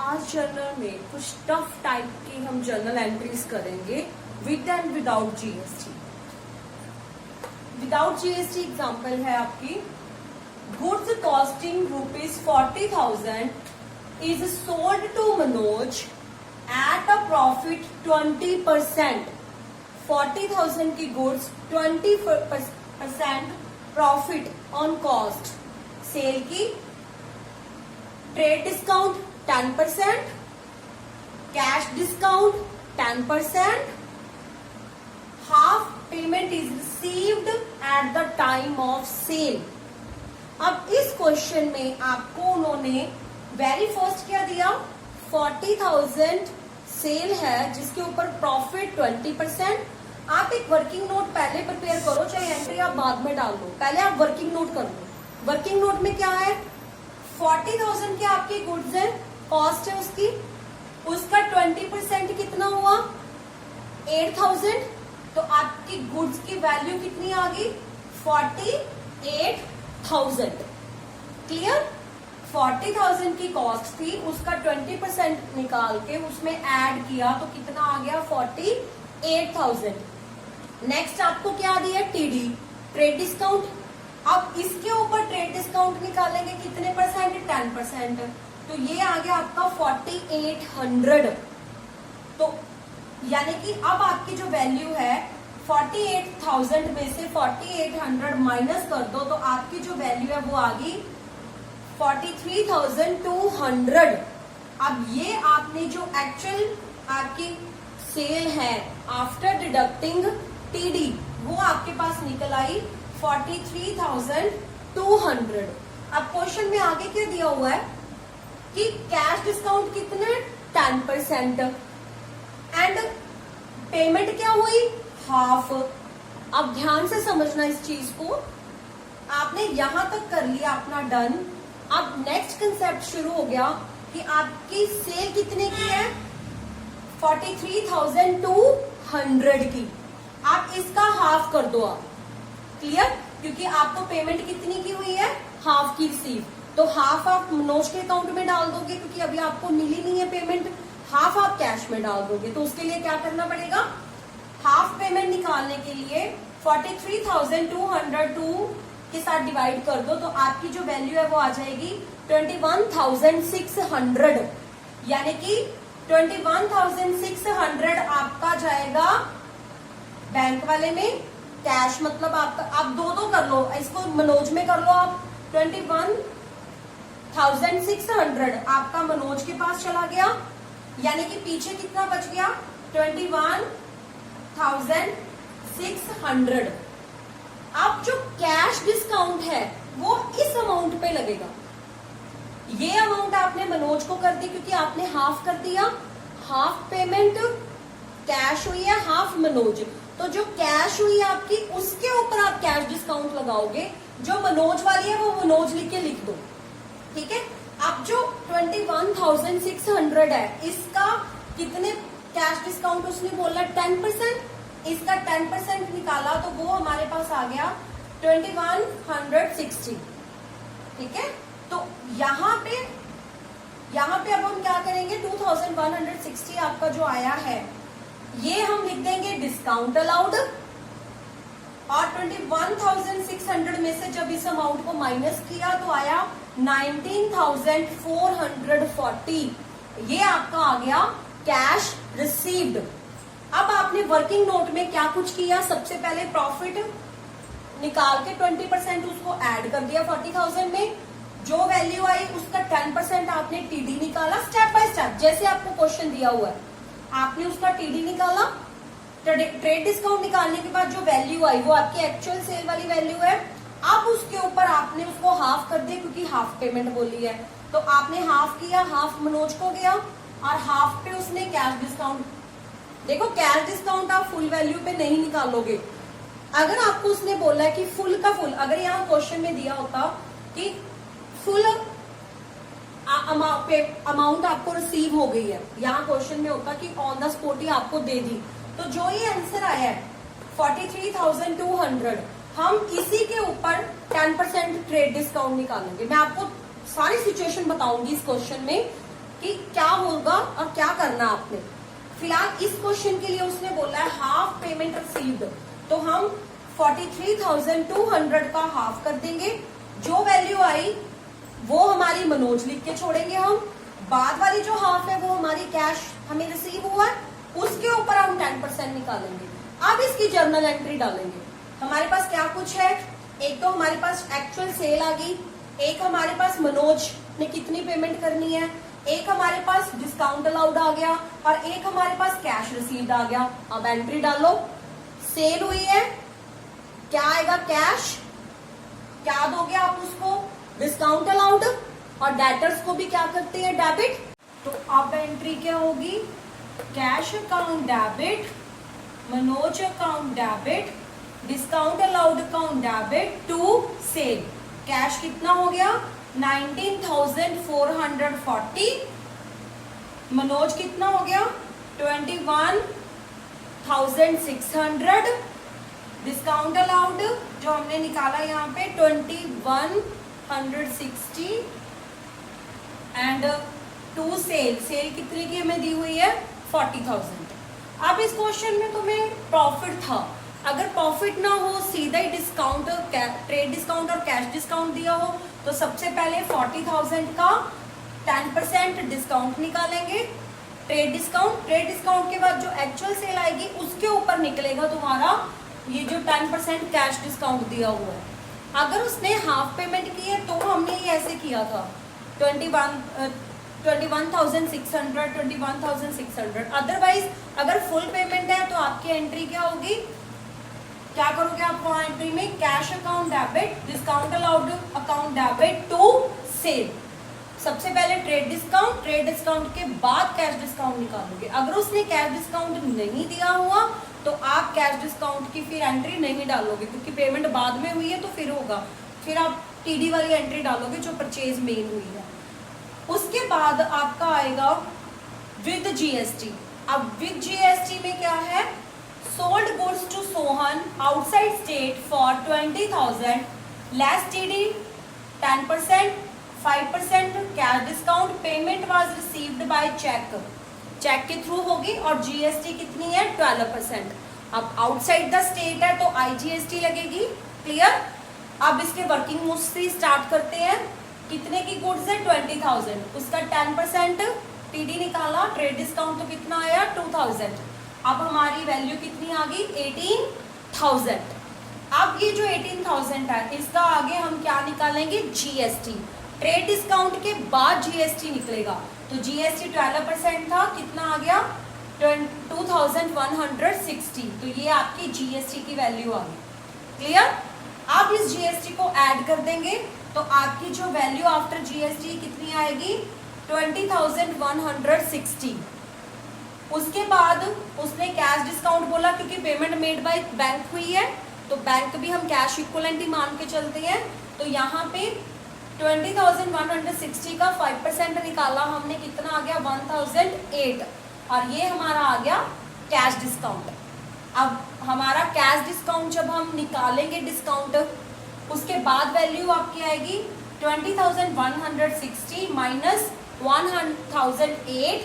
आज जर्नल में कुछ टफ टाइप की हम जर्नल एंट्रीज करेंगे with and without GST. Without GST example है आपकी goods costing ₹40,000 is sold to Manoj at a profit 20%। 40,000 की goods 20% profit on cost. Sale की trade discount 10%, cash discount 10%, half payment is received at the time of sale. अब इस question में आपको उन्होंने very first क्या दिया, 40,000 सेल है जिसके ऊपर प्रॉफिट 20%। आप एक वर्किंग नोट पहले प्रिपेयर करो, चाहे एंट्री आप बाद में डाल दो, पहले आप वर्किंग नोट कर लो। वर्किंग नोट में क्या है, 40,000 के आपकी गुड्स है, कॉस्ट है उसकी, उसका 20% कितना हुआ 8,000, तो आपकी गुड्स की वैल्यू कितनी आ गई 48,000। क्लियर। 40,000 की कॉस्ट थी, उसका 20% निकाल के उसमें ऐड किया तो कितना आ गया 48,000। नेक्स्ट आपको क्या दिया, टीडी ट्रेड डिस्काउंट। अब इसके ऊपर ट्रेड डिस्काउंट निकालेंगे कितने परसेंट, 10%, तो ये आ गया आपका 4800। तो यानी कि अब आपकी जो वैल्यू है 48,000 में से 4800 माइनस कर दो तो आपकी जो वैल्यू है वो आ गई 43,200। अब ये आपने जो एक्चुअल आपकी सेल है आफ्टर डिडक्टिंग टीडी वो आपके पास निकल आई 43,200। अब क्वेश्चन में आगे क्या दिया हुआ है कि कैश डिस्काउंट कितने 10% एंड पेमेंट क्या हुई हाफ। अब ध्यान से समझना इस चीज को, आपने यहां तक कर लिया अपना डन। अब नेक्स्ट कंसेप्ट शुरू हो गया कि आपकी सेल कितने की है 43,200 की, आप इसका हाफ कर दो आप। क्लियर, क्योंकि आपको पेमेंट कितनी की हुई है हाफ की रिसीव, तो हाफ आप मनोज के अकाउंट में डाल दोगे क्योंकि अभी आपको मिली नहीं है पेमेंट, हाफ आप कैश में डाल दोगे। तो उसके लिए क्या करना पड़ेगा, हाफ पेमेंट निकालने के लिए 43,202 के साथ डिवाइड कर दो तो आपकी जो वैल्यू है वो आ जाएगी 21,600। यानी कि 21,600 आपका जाएगा बैंक वाले में, कैश मतलब आपका, आप दो कर लो, इसको मनोज में कर लो आप। 21,600 आपका मनोज के पास चला गया, यानी कि पीछे कितना बच गया 21,600। अब जो कैश डिस्काउंट है वो इस अमाउंट पे लगेगा। ये अमाउंट आपने मनोज को कर दी क्योंकि आपने हाफ कर दिया, हाफ पेमेंट कैश हुई है, हाफ मनोज। तो जो कैश हुई आपकी उसके ऊपर आप कैश डिस्काउंट लगाओगे, जो मनोज वाली है वो मनोज लिख के लिख दो। ठीक है। अब जो 21,600 है इसका कितने कैश डिस्काउंट उसने बोला 10%, इसका 10% निकाला तो वो हमारे पास आ गया 2160। ठीक है। तो यहाँ पे अब हम क्या करेंगे 2160 आपका जो आया है ये हम लिख देंगे डिस्काउंट अलाउड, और 21,600 में से जब इस अमाउंट को माइनस किया तो आया 19,440। ये आपका आ गया कैश रिसीव्ड। अब आपने वर्किंग नोट में क्या कुछ किया, सबसे पहले प्रॉफिट निकाल के 20% उसको ऐड कर दिया 40,000 में, जो वैल्यू आई उसका 10% आपने टीडी निकाला स्टेप बाय स्टेप, जैसे आपको क्वेश्चन दिया हुआ है आपने उसका टीडी निकाला। ट्रेड डिस्काउंट निकालने के बाद जो वैल्यू आई वो आपकी एक्चुअल सेल वाली वैल्यू है। अब उसके ऊपर आपने उसको हाफ कर दिया क्योंकि हाफ पेमेंट बोली है, तो आपने हाफ किया, हाफ मनोज को गया और हाफ पे उसने कैश डिस्काउंट। देखो कैश डिस्काउंट आप फुल वैल्यू पे नहीं निकालोगे, अगर आपको उसने बोला है कि फुल का फुल, अगर यहाँ क्वेश्चन में दिया होता कि फुल अमाउंट आपको रिसीव हो गई है, यहाँ क्वेश्चन में होता कि ऑन द स्पॉट ही आपको दे दी, तो जो ये आंसर आया है 43,200 हम इसी के ऊपर 10% ट्रेड डिस्काउंट निकालेंगे। मैं आपको सारी सिचुएशन बताऊंगी इस क्वेश्चन में कि क्या होगा और क्या करना आपने। फिलहाल इस क्वेश्चन के लिए उसने बोला है हाफ पेमेंट रिसीव्ड, तो हम 43,200 का हाफ कर देंगे। जो वैल्यू आई वो हमारी मनोज लिख के छोड़ेंगे हम। बाद वाली जो हाफ है वो हमारी कैश हमें रिसीव हुआ है, उसके ऊपर हम 10% निकालेंगे। अब इसकी जर्नल एंट्री डालेंगे। हमारे पास क्या कुछ है, एक तो हमारे पास एक्चुअल सेल आ गई, एक हमारे पास मनोज ने कितनी पेमेंट करनी है, एक हमारे पास डिस्काउंट अलाउड आ गया और एक हमारे पास कैश रिसीव्ड आ गया। अब एंट्री डालो। सेल हुई है, क्या आएगा, कैश। क्या दोगे आप उसको, डिस्काउंट अलाउड। और डेटर्स को भी क्या करते हैं, डेबिट। तो अब एंट्री क्या होगी, cash account debit, Manoj account debit, discount allowed account debit to sale. Cash कितना हो गया 19,440, मनोज कितना हो गया 21,600, डिस्काउंट अलाउड जो हमने निकाला यहाँ पे 2160 एंड टू सेल, सेल कितने की हमें दी हुई है 40,000। अब इस क्वेश्चन में तुम्हें प्रॉफिट था, अगर प्रॉफिट ना हो सीधा ही डिस्काउंट, ट्रेड डिस्काउंट और कैश डिस्काउंट दिया हो, तो सबसे पहले 40,000 का 10% डिस्काउंट निकालेंगे, ट्रेड डिस्काउंट के बाद जो एक्चुअल सेल आएगी उसके ऊपर निकलेगा तुम्हारा ये जो 10% कैश डिस्काउंट दिया हुआ है। अगर उसने हाफ पेमेंट की है तो हमने ये ऐसे किया था 21,600, अदरवाइज अगर फुल पेमेंट है तो आपकी एंट्री क्या होगी, क्या करोगे आप वहां एंट्री में, cash account debit, discount allowed account debit to sale. सबसे पहले ट्रेड डिस्काउंट के बाद कैश डिस्काउंट निकालोगे। अगर उसने कैश डिस्काउंट नहीं दिया हुआ तो आप कैश डिस्काउंट की फिर एंट्री नहीं डालोगे, क्योंकि पेमेंट बाद में हुई है तो फिर होगा, फिर आप टीडी वाली एंट्री डालोगे जो परचेज मेन हुई है। उसके बाद आपका आएगा विद जीएसटी। अब विद जीएसटी में क्या है, sold goods to Sohan outside state for 20,000, less TD 10%, 5% cash discount, payment was received by check, cheque के थ्रू होगी और जीएसटी कितनी है 12%। अब आउटसाइड द स्टेट है तो आईजीएसटी लगेगी, क्लियर। अब इसके वर्किंग मोस्टली स्टार्ट करते हैं। कितने की गुड्स है 20,000, उसका 10% टीडी निकाला, ट्रेड डिस्काउंट तो कितना आया 2,000। अब हमारी वैल्यू कितनी आ गई 18,000। अब ये जो 18,000 है इसका आगे हम क्या निकालेंगे, जीएसटी। ट्रेड डिस्काउंट के बाद जीएसटी निकलेगा, तो जीएसटी 12% था, कितना आ गया 2160, तो ये आपकी जीएसटी की वैल्यू आ गई, क्लियर। अब इस जीएसटी को ऐड कर देंगे तो आपकी जो वैल्यू आफ्टर जीएसटी कितनी आएगी 20,160। उसके बाद उसने कैश डिस्काउंट बोला, क्योंकि पेमेंट मेड बाय बैंक हुई है तो बैंक भी हम कैश इक्वलेंट ही मान के चलते हैं। तो यहाँ पे 20,160 का 5% निकाला हमने, कितना आ गया 1,008, और ये हमारा आ गया कैश डिस्काउंट। अब हमारा कैश डिस्काउंट जब हम निकालेंगे डिस्काउंट, उसके बाद वैल्यू आपकी आएगी 20,160 माइनस 1,008,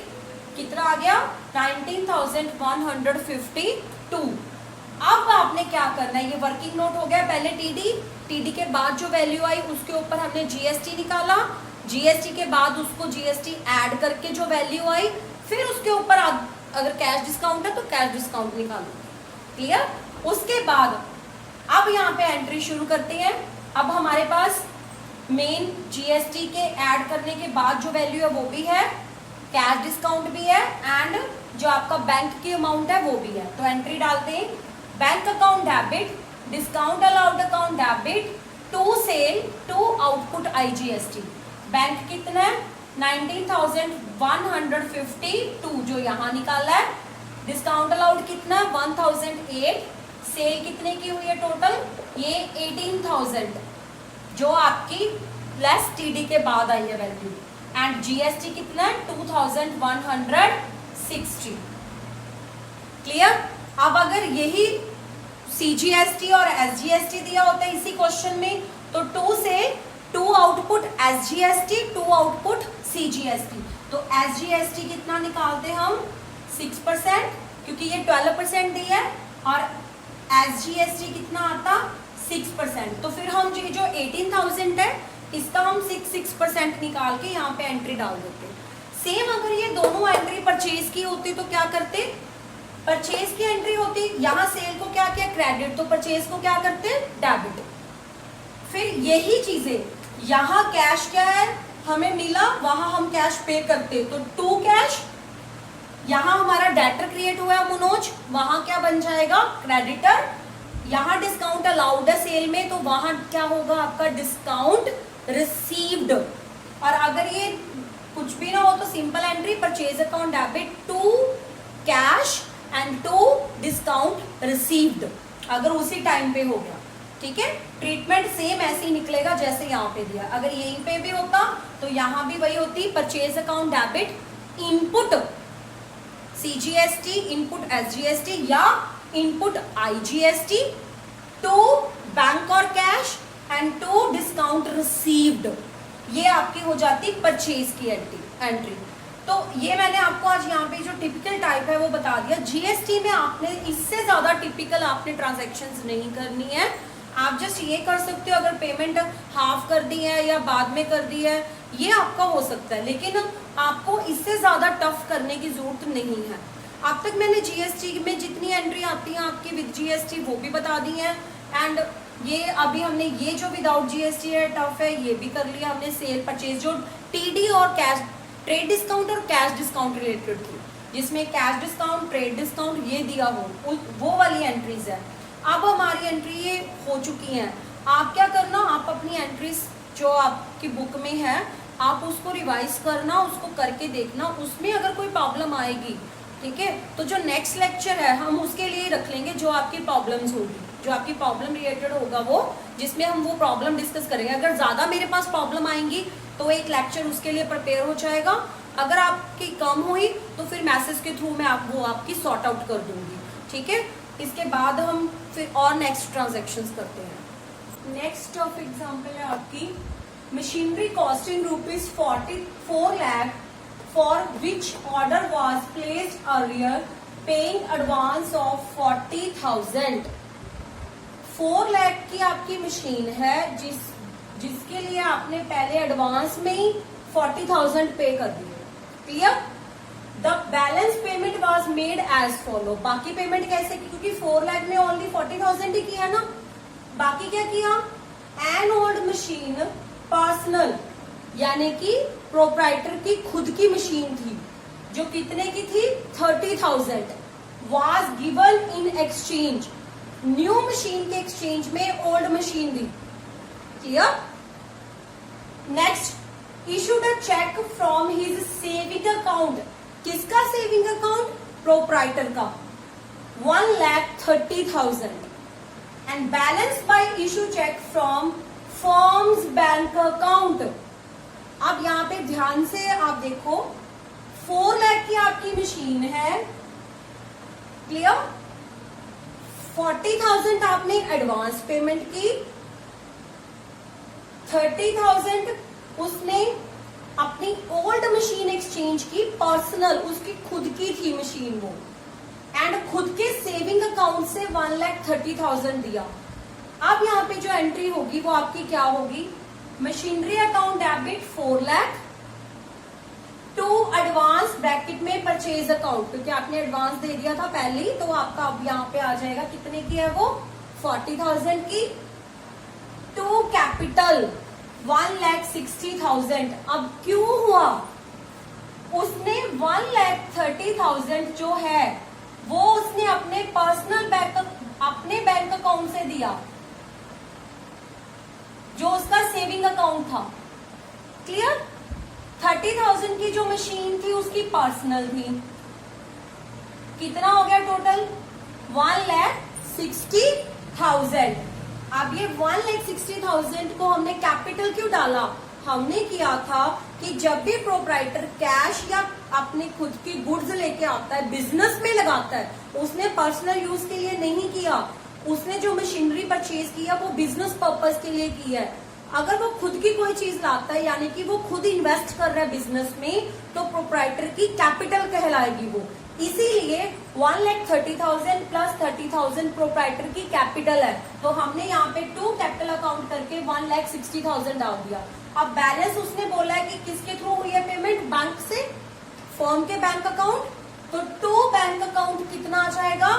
कितना आ गया 19,152। अब आपने क्या करना है, ये वर्किंग नोट हो गया, पहले टीडी के बाद जो वैल्यू आई उसके ऊपर हमने जीएसटी निकाला, जीएसटी के बाद उसको जीएसटी ऐड करके जो वैल्यू आई, फिर उसके ऊपर अगर कैश डिस्काउंट है तो कैश डिस्काउंट निकालो, क्लियर। उसके बाद अब यहाँ पे एंट्री शुरू करते हैं। अब हमारे पास मेन जीएसटी के ऐड करने के बाद जो वैल्यू है वो भी है, कैश डिस्काउंट भी है एंड जो आपका बैंक की अमाउंट है वो भी है। तो एंट्री डालते हैं, bank account debit, discount allowed account debit to sale to output IGST. Bank कितना है 19,152 जो यहाँ निकाला है, डिस्काउंट अलाउड कितना 1,008, सेल कितने की हुई है टोटल ये 18,000 जो आपकी लेस टीडी के बाद आई है वैल्यू, एंड जीएसटी कितना है 2,160, क्लियर। अब अगर यही सीजीएसटी और एसजीएसटी दिया होता है इसी क्वेश्चन में, तो टू से to output SGST, to output CGST। तो SGST कितना निकालते हम 6%, क्योंकि ये 12% दी है, और SGST कितना आता 6%। तो फिर हम ये जो 18,000 है इसका हम 6% निकाल के यहाँ पे एंट्री डाल देते। सेम अगर ये दोनों एंट्री परचेज की होती तो क्या करते, परचेज की एंट्री होती, यहाँ सेल को क्या किया क्रेडिट, तो परचेज को क्या करते डेबिट। फिर यही चीजें यहाँ कैश क्या है हमें मिला, वहां हम कैश पे करते, तो टू कैश, यहाँ हमारा डेटर क्रिएट हुआ है मनोज, वहां क्या बन जाएगा क्रेडिटर। यहाँ डिस्काउंट अलाउड है सेल में, तो वहां क्या होगा आपका डिस्काउंट रिसीव्ड। और अगर ये कुछ भी ना हो तो simple entry purchase account debit to cash and to discount received, अगर उसी टाइम पे हो गया। ठीक है, ट्रीटमेंट सेम ऐसे ही निकलेगा जैसे यहाँ पे दिया। अगर यहीं पे भी होता तो यहाँ भी वही होती, purchase account debit input CGST input SGST या इनपुट IGST टू बैंक और cash and to discount received, ये आपकी हो जाती परचेज की एंट्री। तो ये मैंने आपको आज यहाँ पे जो टिपिकल टाइप है वो बता दिया। GST में आपने इससे ज्यादा टिपिकल आपने ट्रांजैक्शंस नहीं करनी है। आप जस्ट ये कर सकते हो, अगर पेमेंट हाफ कर दी है या बाद में कर दी है ये आपका हो सकता है, लेकिन आपको इससे ज्यादा टफ करने की जरूरत नहीं है। अब तक मैंने GST में जितनी एंट्री आती है आपकी विद GST वो भी बता दी है, एंड ये अभी हमने ये जो विदाउट GST है टफ है ये भी कर लिया हमने। सेल परचेज जो TD और कैश ट्रेड डिस्काउंट और कैश डिस्काउंट रिलेटेड थी, जिसमें कैश डिस्काउंट ट्रेड डिस्काउंट ये दिया हो वो वाली एंट्रीज है। अब हमारी एंट्री ये हो चुकी हैं, आप क्या करना, आप अपनी एंट्रीज जो आपकी बुक में है आप उसको रिवाइज करना, उसको करके देखना, उसमें अगर कोई प्रॉब्लम आएगी ठीक है तो जो नेक्स्ट लेक्चर है हम उसके लिए रख लेंगे, जो आपकी प्रॉब्लम्स होगी, जो आपकी प्रॉब्लम रिलेटेड होगा वो, जिसमें हम वो प्रॉब्लम डिस्कस करेंगे। अगर ज्यादा मेरे पास प्रॉब्लम आएंगी तो एक लेक्चर उसके लिए प्रिपेयर हो जाएगा, अगर आपकी कम हुई तो फिर मैसेज के थ्रू मैं वो आपकी सॉर्ट आउट कर दूंगी। ठीक है, इसके बाद हम फिर और नेक्स्ट ट्रांजेक्शंस करते हैं। नेक्स्ट ऑफ एग्जांपल है आपकी machinery costing ₹44 lakh for which order was placed earlier paying advance of 40,000। 4 lakh की आपकी मशीन है जिसके लिए आपने पहले एडवांस में ही 40,000 पे कर दिए। Clear? The balance payment was made as follow. बाकी पेमेंट कैसे की, क्योंकि 4 लाख में ओनली 40,000 ही किया ना, बाकी क्या किया, एन ओल्ड मशीन पर्सनल यानी कि प्रोप्राइटर की खुद की मशीन थी जो कितने की थी 30,000 was given in exchange. New machine के एक्सचेंज में ओल्ड मशीन दी। Clear? Next, issued a cheque from his saving account. किसका सेविंग अकाउंट? प्रोप्राइटर का। 1,30,000 and balance by issue cheque from firm's bank account. अब यहाँ पे ध्यान से आप देखो, 4 लाख की आपकी मशीन है। क्लियर? 40,000 आपने एडवांस पेमेंट की, 30,000 उसने अपनी ओल्ड मशीन एक्सचेंज की, पर्सनल उसकी खुद की थी मशीन वो, एंड खुद के सेविंग अकाउंट से 1,30,000 दिया। अब यहाँ पे जो एंट्री होगी वो आपकी क्या होगी, machinery account debit 4 lakh to advance bracket में परचेज अकाउंट, क्योंकि आपने एडवांस दे दिया था पहले ही, तो आपका अब यहाँ पे आ जाएगा कितने की है वो 40,000 की, टू कैपिटल 1,60,000। अब क्यों हुआ, उसने 1,30,000 जो है वो उसने अपने पर्सनल अपने बैंक अकाउंट से दिया जो उसका सेविंग अकाउंट था। क्लियर? 30,000 की जो मशीन थी उसकी पर्सनल थी। कितना हो गया टोटल? 1,60,000। अब ये 1,60,000 को हमने कैपिटल क्यों डाला? हमने किया था कि जब भी प्रोप्राइटर कैश या अपने खुद की गुड्स लेके आता है, बिजनेस में लगाता है, उसने पर्सनल यूज के लिए नहीं किया, उसने जो मशीनरी परचेज किया वो बिजनेस पर्पस के लिए किया है, अगर वो खुद की कोई चीज लाता है यानी कि वो खुद इन्वेस्ट कर रहा है बिजनेस में, तो प्रोप्राइटर की कैपिटल कहलाएगी वो। इसीलिए 1,30,000 प्लस 30,000 प्रोप्राइटर की कैपिटल है, तो हमने यहाँ पे 2 कैपिटल अकाउंट करके 1,60,000 डाल दिया। अब बैलेंस उसने बोला है कि किसके थ्रू हुई है पेमेंट, बैंक से, फर्म के बैंक अकाउंट, तो 2 बैंक अकाउंट कितना आ जाएगा,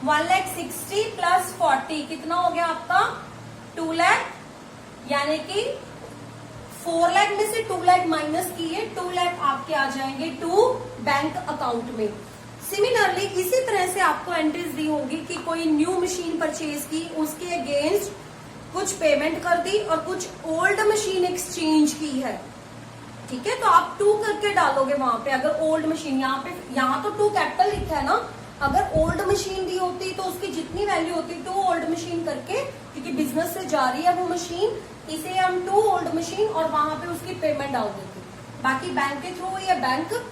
1,60,000 प्लस 40 कितना हो गया आपका 2 लाख, यानी कि 4 लाख में से 2 लाख माइनस किए, 2 लाख आपके आ जाएंगे टू बैंक अकाउंट में। सिमिलरली इसी तरह से आपको एंट्रीज दी होगी कि कोई न्यू मशीन परचेज की, उसके अगेंस्ट कुछ पेमेंट कर दी और कुछ ओल्ड मशीन एक्सचेंज की है, ठीक है, तो आप 2 करके डालोगे वहां पे। अगर ओल्ड मशीन यहाँ तो 2 कैपिटल लिखा है ना, अगर ओल्ड मशीन दी होती तो उसकी जितनी वैल्यू होती 2 ओल्ड मशीन करके, क्योंकि बिजनेस से जा रही है वो मशीन, इसे हम 2 ओल्ड मशीन और वहां पे उसकी पेमेंट डाल देते। बाकी बैंक के थ्रू या बैंक,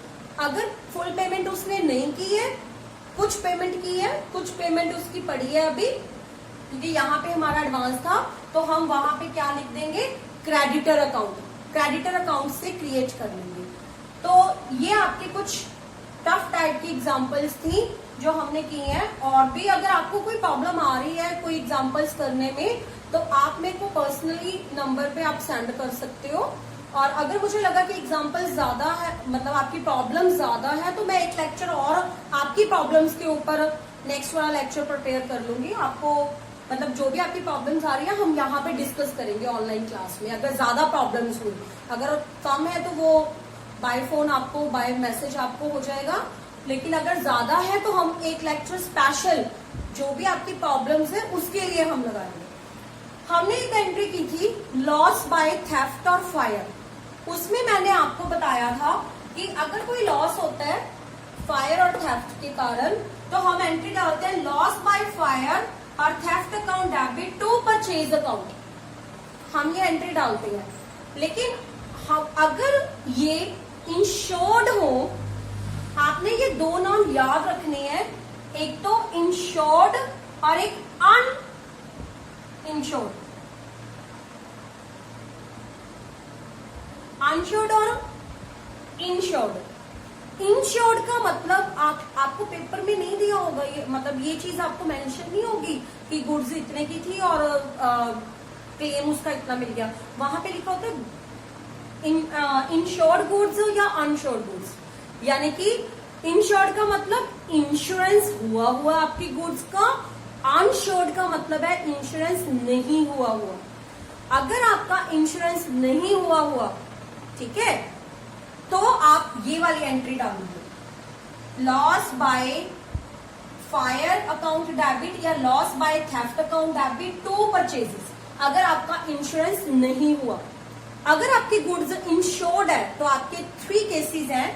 अगर फुल पेमेंट उसने नहीं की है, कुछ पेमेंट की है, कुछ पेमेंट उसकी पड़ी है अभी, क्योंकि यहाँ पे हमारा एडवांस था, तो हम वहां पे क्या लिख देंगे, क्रेडिटर अकाउंट, क्रेडिटर अकाउंट से क्रिएट कर लेंगे। तो ये आपके कुछ टफ टाइप की एग्जांपल्स थी जो हमने की हैं। और भी अगर आपको कोई प्रॉब्लम आ रही है कोई एग्जांपल्स करने में, तो आप मेरे को पर्सनली नंबर पे आप सेंड कर सकते हो। और अगर मुझे लगा कि एग्जांपल ज्यादा है, मतलब आपकी प्रॉब्लम ज्यादा है, तो मैं एक लेक्चर और आपकी प्रॉब्लम्स के ऊपर नेक्स्ट वाला लेक्चर प्रिपेयर कर लूंगी। आपको मतलब जो भी आपकी प्रॉब्लम्स आ रही है हम यहाँ पे डिस्कस करेंगे ऑनलाइन क्लास में। अगर ज्यादा प्रॉब्लम्स हुई, अगर कम है तो वो बाय फोन आपको, बाय मैसेज आपको हो जाएगा, लेकिन अगर ज्यादा है तो हम एक लेक्चर स्पेशल जो भी आपकी प्रॉब्लम्स है उसके लिए हम लगाएंगे। हमने एक एंट्री की थी लॉस बाय थेफ्ट और फायर, उसमें मैंने आपको बताया था कि अगर कोई लॉस होता है फायर और थेफ्ट के कारण, तो हम एंट्री डालते हैं लॉस बाय फायर और theft account debit to purchase account, हम ये एंट्री डालते हैं। लेकिन हम अगर ये इंश्योर्ड हो, आपने ये 2 नाम याद रखने हैं, एक तो इंश्योर्ड और एक अन इंश्योर्ड, अनश्योर्ड और इंश्योर्ड। इंश्योर्ड का मतलब आपको पेपर में नहीं दिया होगा ये, मतलब ये चीज आपको मेंशन नहीं होगी कि गुड्स इतने की थी और क्लेम उसका इतना मिल गया। वहां पे लिखा होता है इंश्योर्ड गुड्स या अनश्योर्ड गुड्स, यानी कि इंश्योर्ड का मतलब इंश्योरेंस हुआ आपकी गुड्स का, अनश्योर्ड का मतलब है इंश्योरेंस नहीं हुआ। अगर आपका इंश्योरेंस नहीं हुआ, ठीक है, तो आप ये वाली एंट्री डालोगे, loss by fire account debit या loss by theft account debit to purchases, अगर आपका इंश्योरेंस नहीं हुआ। अगर आपकी गुड्स इंश्योर्ड है तो आपके 3 केसेस हैं।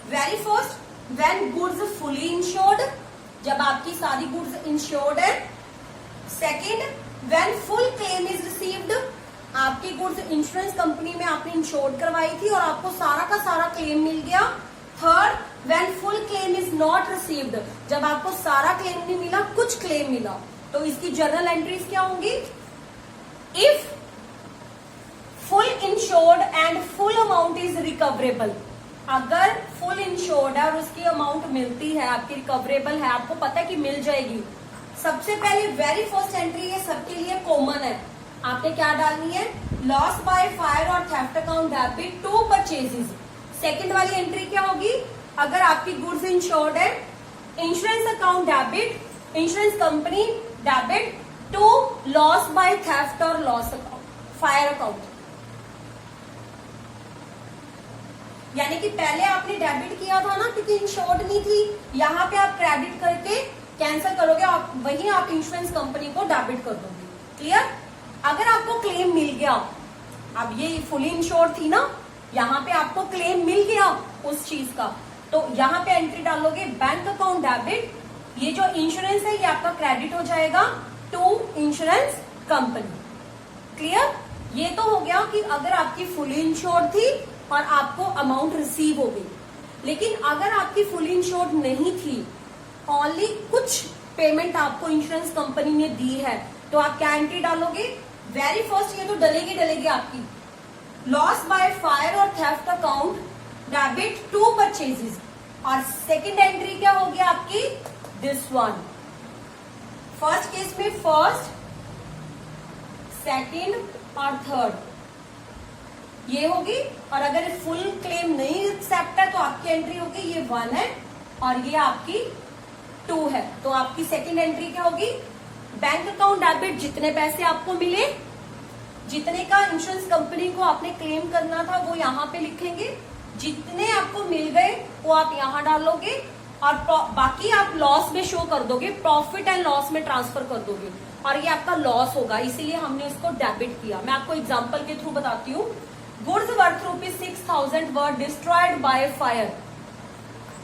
Very first, when goods fully insured, जब आपकी सारी गुड्स इंश्योर्ड है। Second, when full claim is received, आपकी गुड्स इंश्योरेंस कंपनी में आपने इंश्योर्ड करवाई थी और आपको सारा का सारा क्लेम मिल गया। Third, when full claim is not received, जब आपको सारा क्लेम नहीं मिला, कुछ क्लेम मिला। तो इसकी जर्नल एंट्रीज क्या होंगी, if full insured and full amount is recoverable, अगर फुल इंश्योर्ड है और उसकी अमाउंट मिलती है, आपकी रिकवरेबल है, आपको पता है कि मिल जाएगी। सबसे पहले वेरी फर्स्ट एंट्री ये सबके लिए कॉमन है, आपने क्या डालनी है, लॉस बाय फायर और theft account debit to purchases. Second वाली एंट्री क्या होगी, अगर आपकी गुड्स इंश्योर्ड है, insurance account debit, insurance company debit to loss by theft और लॉस अकाउंट, फायर अकाउंट। यानी कि पहले आपने डेबिट किया था ना, क्योंकि इंश्योर्ड नहीं थी, यहाँ पे आप क्रेडिट करके कैंसिल करोगे और वही आप इंश्योरेंस कंपनी को डेबिट कर दोगे। क्लियर। अगर आपको क्लेम मिल गया, अब ये फुली इंश्योर्ड थी ना, यहाँ पे आपको क्लेम मिल गया उस चीज का, तो यहाँ पे एंट्री डालोगे बैंक अकाउंट डेबिट, ये जो इंश्योरेंस है ये आपका क्रेडिट हो जाएगा टू इंश्योरेंस कंपनी। क्लियर। ये तो हो गया कि अगर आपकी फुली इंश्योर्ड थी और आपको अमाउंट रिसीव हो गई। लेकिन अगर आपकी फुली इंश्योर्ड नहीं थी, ओनली कुछ पेमेंट आपको इंश्योरेंस कंपनी ने दी है, तो आप क्या एंट्री डालोगे, वेरी फर्स्ट ये तो डलेगी आपकी, लॉस बाय फायर और theft account debit to purchases, और सेकेंड एंट्री क्या होगी आपकी, दिस वन। फर्स्ट केस में फर्स्ट, सेकेंड और थर्ड ये होगी, और अगर फुल क्लेम नहीं एक्सेप्ट है तो आपकी एंट्री होगी ये 1 है और ये आपकी 2 है। तो आपकी सेकेंड एंट्री क्या होगी, बैंक अकाउंट डेबिट, जितने पैसे आपको मिले, जितने का इंश्योरेंस कंपनी को आपने क्लेम करना था वो यहाँ पे लिखेंगे, जितने आपको मिल गए वो आप यहाँ डालोगे, और बाकी आप लॉस में शो कर दोगे, प्रॉफिट एंड लॉस में ट्रांसफर कर दोगे, और ये आपका लॉस होगा, इसीलिए हमने इसको डेबिट किया। मैं आपको एग्जांपल के थ्रू बताती हूँ। Goods worth ₹6,000 were destroyed by fire.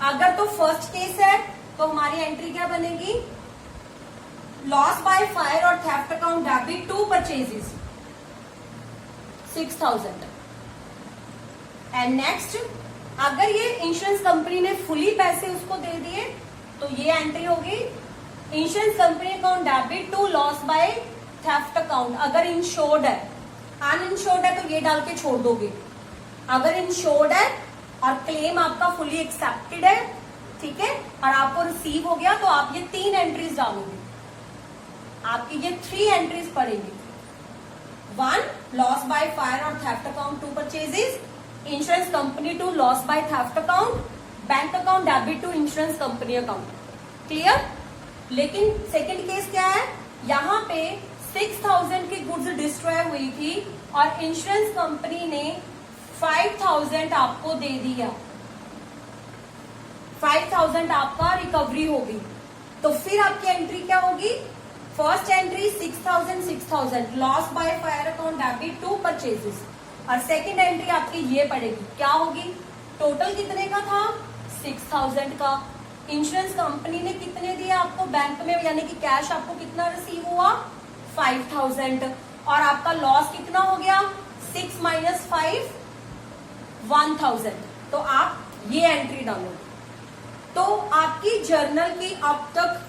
अगर तो फर्स्ट केस है तो हमारी एंट्री क्या बनेगी, लॉस बाय फायर और theft account debit to purchases 6,000। And next, अगर ये इंश्योरेंस कंपनी ने फुली पैसे उसको दे दिए तो ये एंट्री होगी insurance company account debit to loss by theft account. अगर इंश्योर्ड है, अनइंश्योर्ड है तो ये डाल के छोड़ दोगे। अगर इंश्योर्ड है और क्लेम आपका फुली एक्सेप्टेड है, ठीक है, और आपको रिसीव हो गया तो आप ये 3 एंट्रीज डालोगे, आपकी ये 3 एंट्रीज पड़ेगी। 1, लॉस बाय फायर और theft account to purchases, insurance company to loss by theft account, bank account debit to insurance company account. Clear? लेकिन सेकंड केस क्या है, यहाँ पे 6,000 की गुड्स डिस्ट्रॉय हुई थी और इंश्योरेंस कंपनी ने 5,000 आपको दे दिया, 5,000 आपका रिकवरी होगी, तो फिर आपकी एंट्री क्या होगी, first entry 6,000 loss by fire account debit to purchases, और सेकेंड एंट्री आपकी ये पड़ेगी, क्या होगी, टोटल कितने का था, 6,000 का, इंश्योरेंस कंपनी ने कितने दिए आपको बैंक में, यानी कि कैश आपको कितना रिसीव हुआ, 5,000, और आपका लॉस कितना हो गया, 6 माइनस 5 1,000। तो आप ये एंट्री डालो। तो आपकी जर्नल की अब तक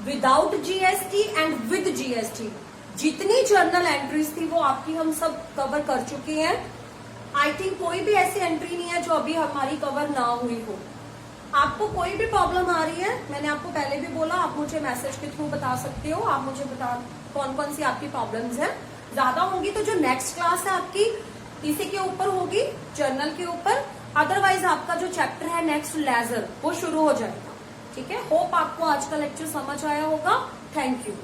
without GST and with GST जितनी जर्नल एंट्रीज थी वो आपकी हम सब कवर कर चुके हैं। आई थिंक कोई भी ऐसी एंट्री नहीं है जो अभी हमारी कवर ना हुई हो। आपको कोई भी प्रॉब्लम आ रही है, मैंने आपको पहले भी बोला, आप मुझे मैसेज के थ्रू बता सकते हो, आप मुझे बता कौन कौन सी आपकी प्रॉब्लम्स हैं। ज्यादा होंगी तो जो नेक्स्ट क्लास है आपकी इसी के ऊपर होगी, जर्नल के ऊपर। अदरवाइज आपका जो चैप्टर है नेक्स्ट लेजर वो शुरू हो जाएगा। ठीक है, होप आपको आज का लेक्चर समझ आया होगा। Thank you.